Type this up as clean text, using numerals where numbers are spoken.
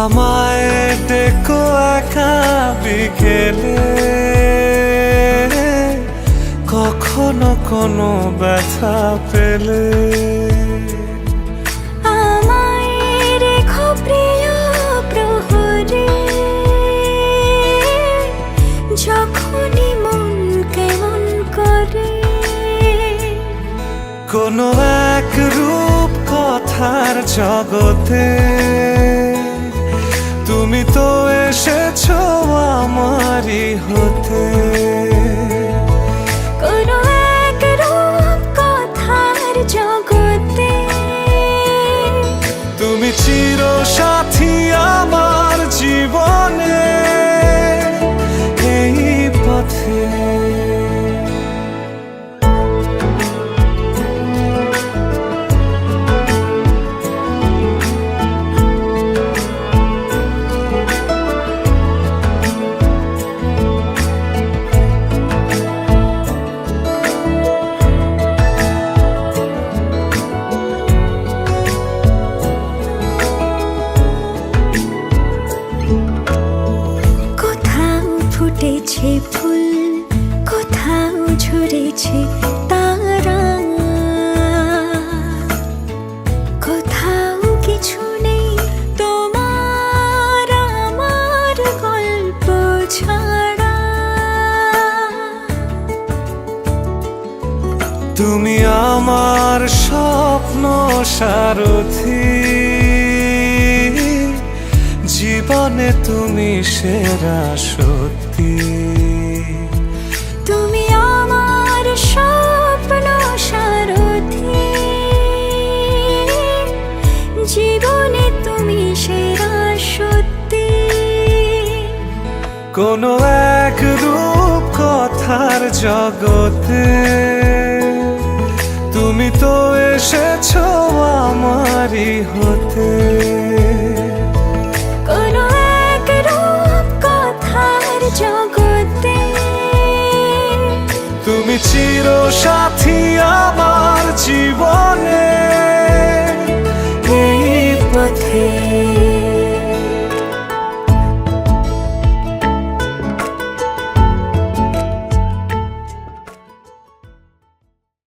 আমায় ডেকো একা বিকেলে, কখনো কোনো ব্যথা পেলে। আমায় রেখো প্রিয় প্রহরে, যখনই মন কেমন করে। কোনো এক রূপ কথার জগতে তুমি তো এসেছো আমারই হতে। কোনো এক রূপ কথার জগতে তুমি চিরসাথী আমার জীবনে, এই পথে। ফুটেছে ফুল, কোথাও ঝরেছে তারা, কোথাও কিছু নেই তোমার আমার গল্প ছাড়া। তুমি আমার স্বপ্ন সারথি, জীবনে তুমি সেরা সত্যি। তুমি আমার স্বপ্ন সারথি, জীবনে তুমি সেরা সত্যি। কোনো এক রূপ কথার জগতে তুমি তো এসেছো আমারই হতে। কোনো এক রূপ কথার জগতে তুমি চিরসাথী আমার